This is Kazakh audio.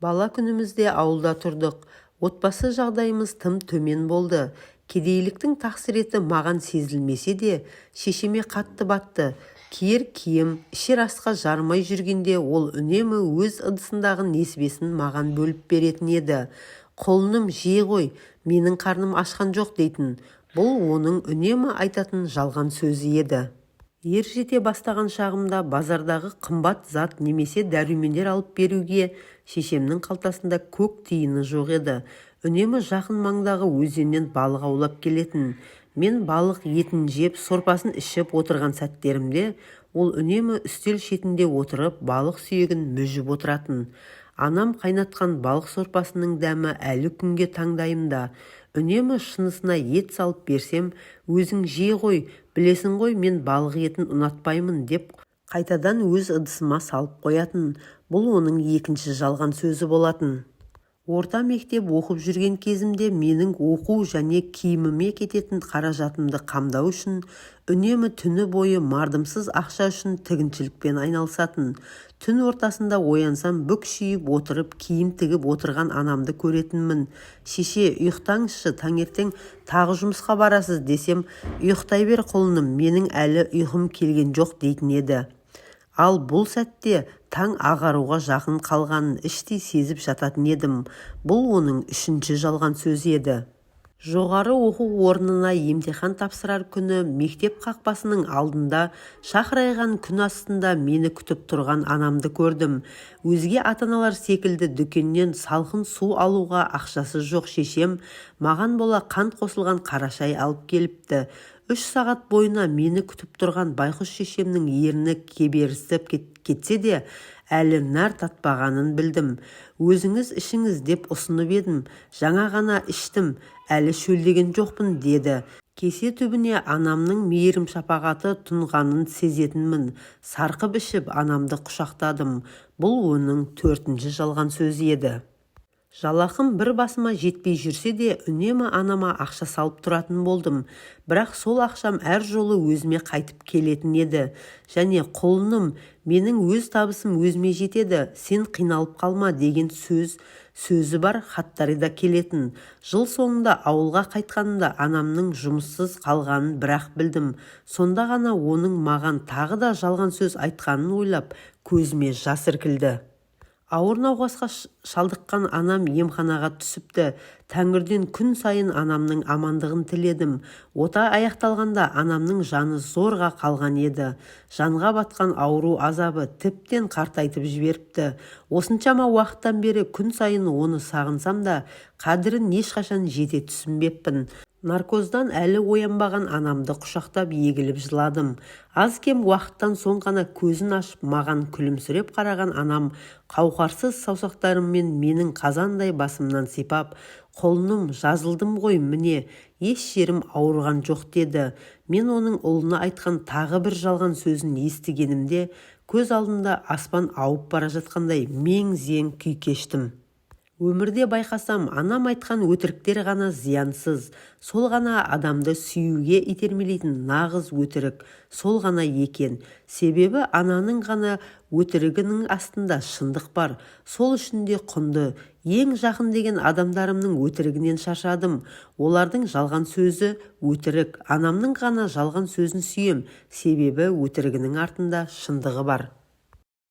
Бала күнімізде ауылда тұрдық. Отбасы жағдайымыз тым төмен болды. Кедейліктің тақсіреті маған сезілмесе де, шешеме қатты батты. Киер киім, ішер асқа жармай жүргенде ол үнемі өз ыдысындағы несібесін маған бөліп беретін еді. Қолыным жей ғой, менің қарным ашқан жоқ дейтін. Бұл оның үнемі айтатын жалған сөзі еді. Ер жете бастаған шағымда базардағы қымбат зат немесе дәрумендер алып беруге шешемнің қалтасында көк тиыны жоқ еді. Үнемі жақын маңдағы өзеннен балық аулап келетін. Мен балық етін жеп, сорпасын ішіп отырған сәттерімде, ол үнемі үстел шетінде отырып, балық сүйегін мүжіп отыратын. Анам қайнатқан балық сорпасының дәмі әлі күнге таңдайымда. Үнемі шынысына ет салып берсем, өзің жей ғой, білесің ғой мен балық етін ұнатпаймын деп қайтадан өз ыдысыма салып қоятын. Бұл оның екінші жалған сөзі болатын. Орта мектеп оқып жүрген кезімде менің оқу және киіміме кететін қаражатымды қамдау үшін үнемі түні бойы мардымсыз ақша үшін тігіншілікпен айналысатын. Түн ортасында оянсам бүкшиіп отырып киім тігіп отырған анамды көретінмін. Шеше, ұйықтаңызшы, таңертең тағы жұмысқа барасыз десем, ұйықтай бер құлыным, менің әлі ұйқым келген жоқ дейтін еді. Ал бұл сәтте таң ағаруға жақын қалғанын іштей сезіп жататын едім. Бұл оның үшінші жалған сөзі еді. Жоғары оқу орнына емтихан тапсырар күні мектеп қақпасының алдында шақырайған күн астында мені күтіп тұрған анамды көрдім. Өзге ата-аналар секілді дүкеннен салқын су алуға ақшасы жоқ шешем маған бола қант қосылған қара шай алып келіпті. 3 сағат бойына мені күтіп тұрған байқұс шешемнің ерні кеберісіп кетсе де, әлі нәр татпағанын білдім. Өзіңіз ішіңіз деп ұсынып едім. Жаңа ғана іштім, әлі шөлдеген жоқпын деді. Кесе түбіне анамның мейірім шапағаты тұнғанын сезетінмін. Сарқып ішіп анамды құшақтадым. Бұл оның төртінші жалған сөзі еді. Жалақым бір басыма жетпей жүрсе де, үнемі анама ақша салып тұратын болдым. Бірақ сол ақшам әр жолы өзіме қайтып келетін еді. Және құлыным, менің өз табысым өзіме жетеді, сен қиналып қалма деген сөзі бар хаттары да келетін. Жыл соңында ауылға қайтқанымда анамның жұмыссыз қалғанын бірақ білдім. Сонда ғана оның маған тағы да жалған сөз айтқанын ойлап, көзіме жас іркілді. Ауыр науқасқа шалдыққан анам емханаға түсіпті. Тәңірден күн сайын анамның амандығын тіледім. Ота аяқталғанда анамның жаны зорға қалған еді. Жанға батқан ауру азабы тіптен қартайтып жіберіпті. Осыншама уақыттан бері күн сайын оны сағынсам да, қадірін ешқашан жете түсінбеппін. Наркоздан әлі оянбаған анамды құшақтап егіліп жыладым. Аз кем уақыттан соң ғана көзін ашып маған күлімсіреп қараған анам қауқарсыз саусақтарыммен менің қазандай басымнан сипап, құлыным, жазылдым ғой, міне, еш жерім ауырған жоқ деді. Мен оның ұлына айтқан тағы бір жалған сөзін естігенімде, көз алдымда аспан ауып бара жатқандай мең-зең күй кештім. Өмірде байқасам, анам айтқан өтіріктер ғана зиянсыз, сол ғана адамды сүюге итермелейтін нағыз өтірік, сол ғана екен. Себебі ананың ғана өтірігінің астында шындық бар, сол үшін де құнды. Ең жақын деген адамдарымның өтірігінен шаршадым. Олардың жалған сөзі өтірік, анамның ғана жалған сөзін сүйем, себебі өтірігінің артында шындығы бар.